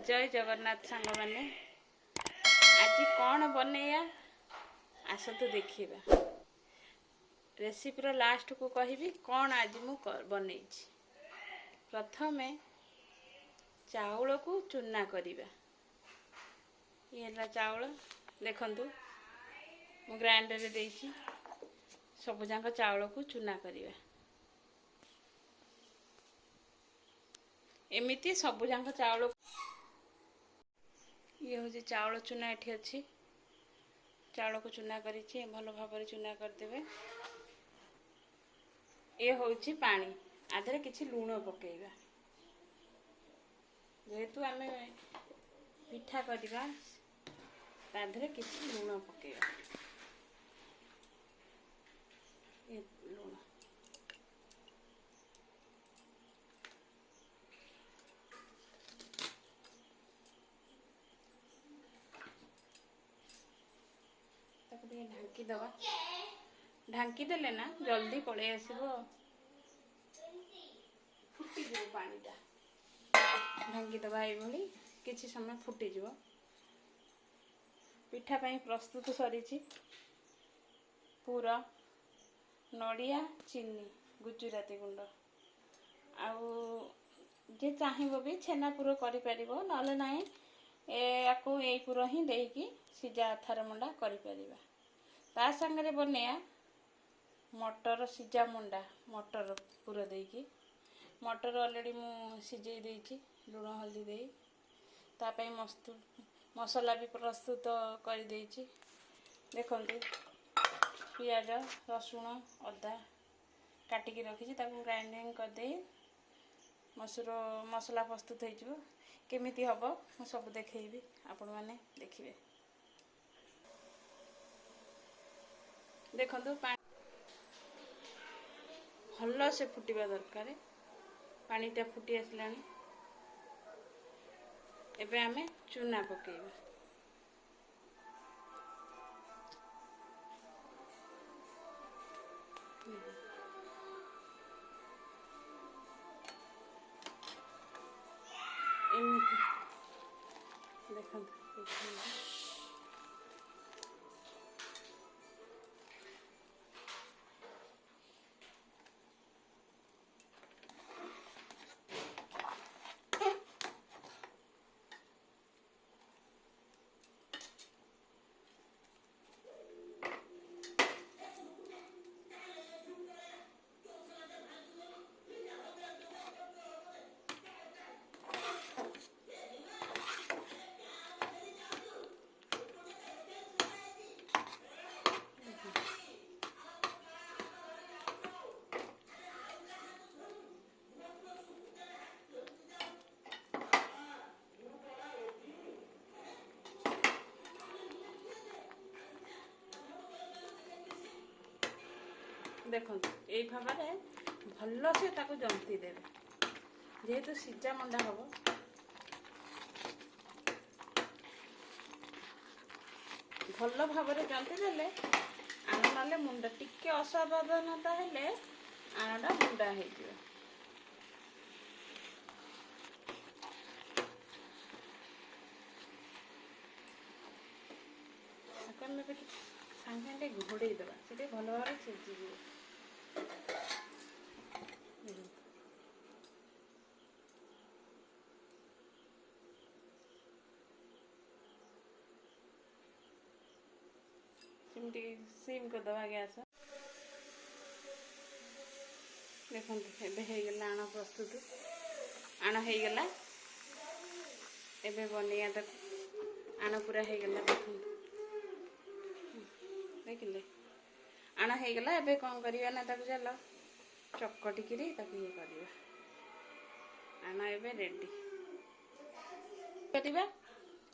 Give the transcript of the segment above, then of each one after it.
जय जगन्नाथ सांग मैंने आज कौन बनैया आसतु देखा रेसिपीर लास्ट को कहबी कौन आज मु बन प्रथम चाउल को चूना करवा ये चाउल देखु मु ग्राइंडर दे सबुजाक चाउल को चूना करवा एमती सबुजाक चाउल ये हूँ चाउल चूना एठी अच्छी चाउल को चूना करी भल भाव चूना करदे ये हूँ पानी आधे किसी लुण पकेगा जेहेतु आम पिठा करवा ताधे किसी लुण पकेगा ये लुण ढांकी दवा ढांकी देले ना जल्दी पड़े आसो फुटी जो पानीटा ढांकी दवा ये किसी समय फुटीज पिठा पाई प्रस्तुत सरी पूरा नड़िया चीनी गुजराती गुंड आउ जे चाहिए भी छेनापुर कर ना या पुर ही देकी सीजा थार मंडा कर ता संगे बनैया मटर सीजा मंडा मटर पुर देकी मटर ऑलरेडी मु सिझे देछि लुण हल्दी दे तापाई मस्त मसला भी प्रस्तुत कर देछि देखंतु पियाज रसुण अदा काटिकी रखी ग्राइंडिंग कर दे मसला प्रस्तुत हो केमिति हबो मु सब देखैबी आपण माने देखिबे देखंतु भल से फुटिबा दरकार पानीटा फुटी आसलानी एबे आमे चूना पकेबा एमती देखंतु देखो यही भाव भल से जंती देवे जेहेतु सीजा मंडा हम भल भाव जंती देले आण ना मुंडा टिके असावधानता हेले आणटा मुंडा हो सागे घोड़े देवा से भल भाव सीझी सीम कर दवा गैस देखो होगला आण प्रस्तुत आण होगला एबे बनैया तक आण पूरा होगला देखो देखिले आण होगला एबे कौन करवा ना चल चकटिकी ये करवा आण एबे रेडी करवा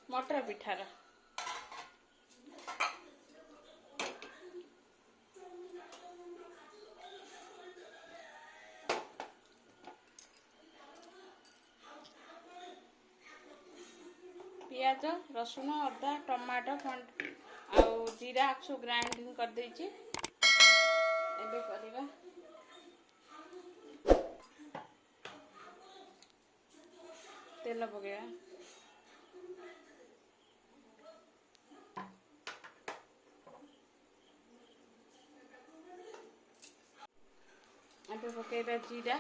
मटर पिठार पियाज रसुण अदा टमाटो आउ जीरा सब ग्राइंडिंग कर देछि एबे करवा तेल पकेगा ଏବେ ପକେଇବା ଜିରା,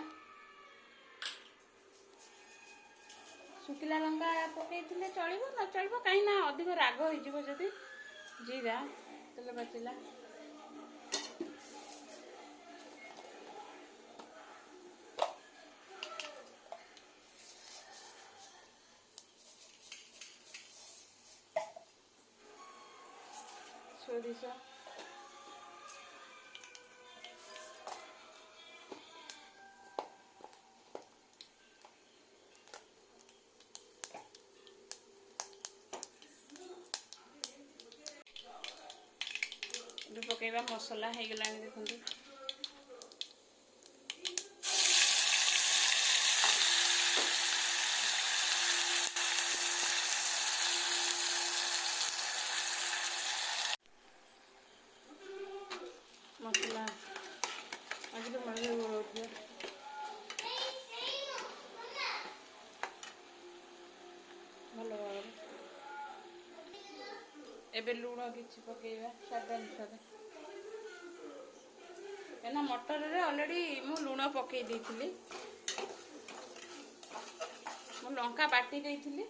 ଶୁଖିଲା ଲଙ୍କା ପକେଇଥିଲେ ଚଳିବ, ନ ଚଳିବ, କାହିଁକି ନା ଅଧିକ ରାଗ ହେଇଯିବ ଯଦି। ଜିରା ତେଲ ପାଚିଲା, ସୋରିଷ, ଏବେ ପକେଇବା ମସଲା। ହେଇଗଲାଣି ଦେଖନ୍ତୁ। ମସଲା ଆଜି ତ ମନେ ଗୋଳଉଥିଲେ ଭଲ ଭାବରେ। ଏବେ ଲୁଣ କିଛି ପକେଇବା ସ୍ୱାଦ ଅନୁସାରେ, କାହିଁକିନା ମଟରରେ ଅଲରେଡ଼ି ମୁଁ ଲୁଣ ପକେଇ ଦେଇଥିଲି, ମୁଁ ଲଙ୍କା ବାଟି ଦେଇଥିଲି।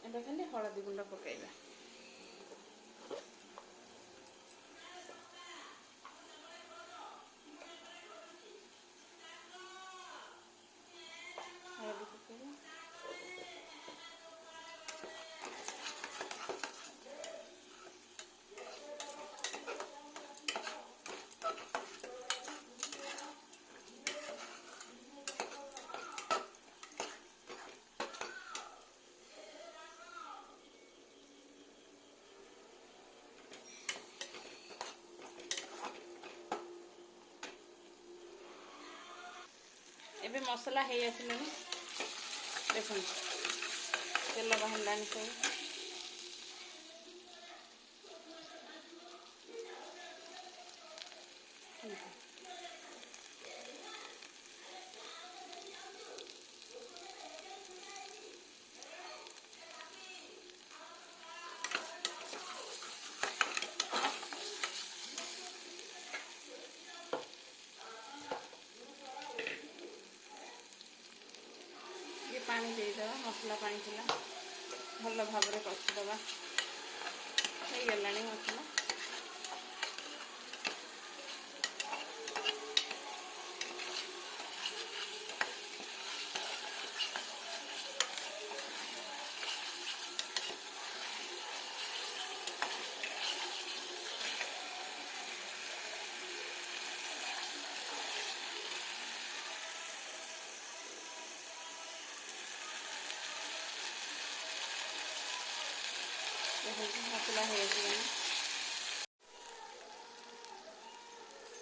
ଏବେ ଖାଲି ହଳଦୀ ଗୁଣ୍ଡ ପକେଇବା। ହଳଦୀ ପକେଇବା, ଏବେ ମସଲା ହେଇ ଆସିଲାଣି ଦେଖନ୍ତୁ, ତେଲ ବାହାରିଲାଣି ସବୁ। ପାଣି ଦେଇଦେବା, ମସଲା ପାଣି ଥିଲା, ଭଲ ଭାବରେ କଷିଦେବା। ହେଇଗଲାଣି ମସଲା। ମସଲା ହେଇଗଲାଣି।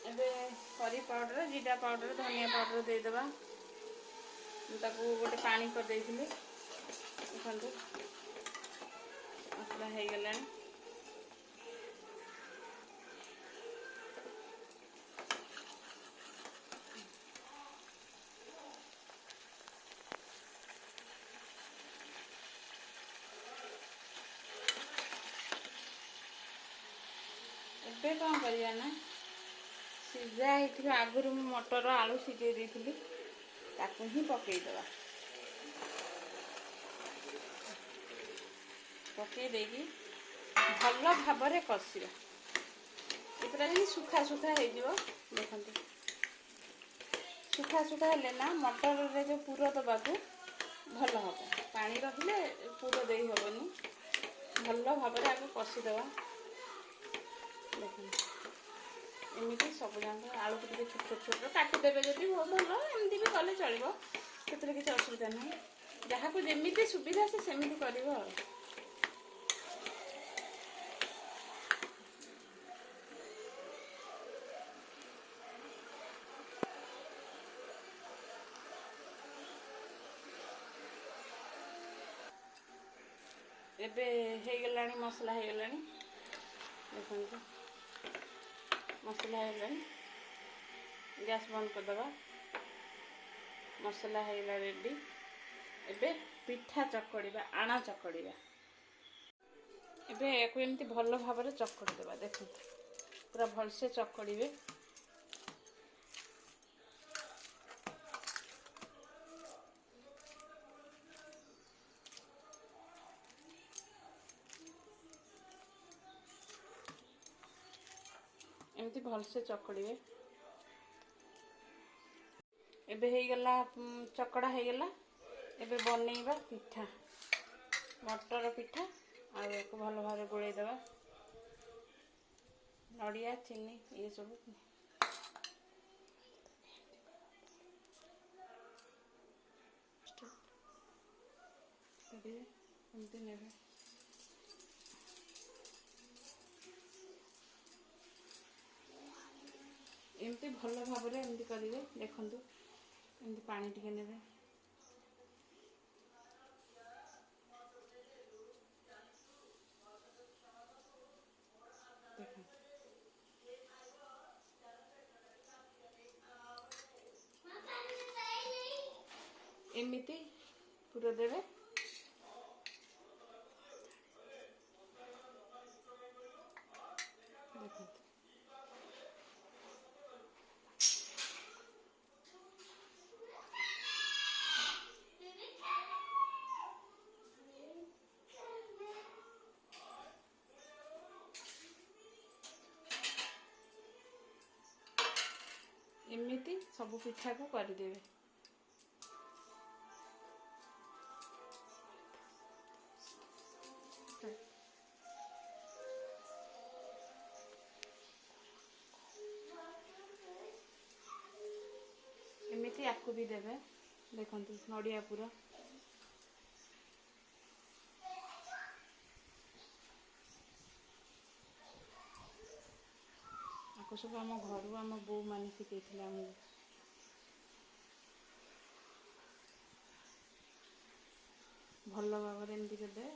ଏବେ କରି ପାଉଡ଼ର, ଜିରା ପାଉଡ଼ର, ଧନିଆ ପାଉଡ଼ର ଦେଇଦେବା। ମୁଁ ତାକୁ ଗୋଟେ ପାଣି କରିଦେଇଥିଲି। ଦେଖନ୍ତୁ ମସଲା ହେଇଗଲାଣି। ଏବେ କ'ଣ କରିବା ନା, ସିଝା ହେଇଥିବା ଆଗରୁ ମୁଁ ମଟର ଆଳୁ ସିଝେଇ ଦେଇଥିଲି, ତାକୁ ହିଁ ପକେଇଦେବା। ପକେଇ ଦେଇକି ଭଲ ଭାବରେ କଷିବା। ଏପଟା ଯେମିତି ଶୁଖା ଶୁଖା ହେଇଯିବ। ଦେଖନ୍ତୁ ଶୁଖା ଶୁଖା ହେଲେ ନା ମଟରରେ ଯେଉଁ ପୁର ଦେବାକୁ ଭଲ ହେବ। ପାଣି ରହିଲେ ପୁର ଦେଇ ହେବନି। ଭଲ ଭାବରେ ଆଗ କଷିଦେବା। ଦେଖନ୍ତୁ ଏମିତି ସବୁ ଯାକ ଆଳୁକୁ ଟିକେ ଛୋଟ ଛୋଟ କାଟିଦେବେ ଯଦି ଭଲ, ଏମିତି ବି କଲେ ଚଳିବ, ସେଥିରେ କିଛି ଅସୁବିଧା ନାହିଁ। ଯାହାକୁ ଯେମିତି ସୁବିଧା ସେ ସେମିତି କରିବ ଆଉ। ଏବେ ହେଇଗଲାଣି, ମସଲା ହେଇଗଲାଣି। ଦେଖନ୍ତୁ ମସଲା ହେଇଗଲାଣି। ଗ୍ୟାସ୍ ବନ୍ଦ କରିଦେବା। ମସଲା ହେଇଗଲା ରେଡ଼ି। ଏବେ ପିଠା ଚକଡ଼ିବା, ଆଣ ଚକଡ଼ିବା। ଏବେ ୟାକୁ ଏମିତି ଭଲ ଭାବରେ ଚକଡ଼ି ଦେବା। ଦେଖନ୍ତୁ ପୁରା ଭଲସେ ଚକଡ଼ିବେ। एमती भलसे चकड़िए। एबे ହେଇଗଲା चकड़ा ହେଇଗଲା। एबे बनेइबा पिठा, मटर पिठा। आ याको भल भाबे गोळेइ देबा। नड़िया चीनी ये सब एमती नेबे। एमती भल भाव एमती करेंगे। देखु एमती पानी टिके नेबे। एमती पूरा देवे। देखो एमती सब पिठा को करदेवे। एमती आपको भी देवे। देखो नड़िया पूरा आपको सब आम घर आम बो मान शिखे भल भाव एमती देवे।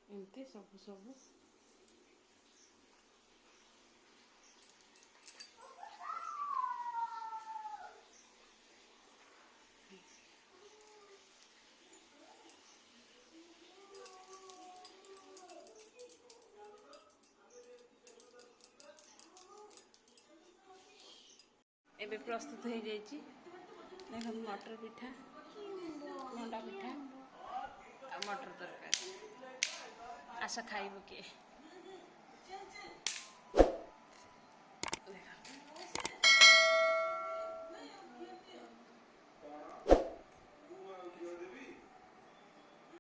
एमती सब सब एबे प्रस्तुत हो जाइए। देखो मटर पिठा, मंडा पिठा आ मटर तरकारी। आशा खाइब किए।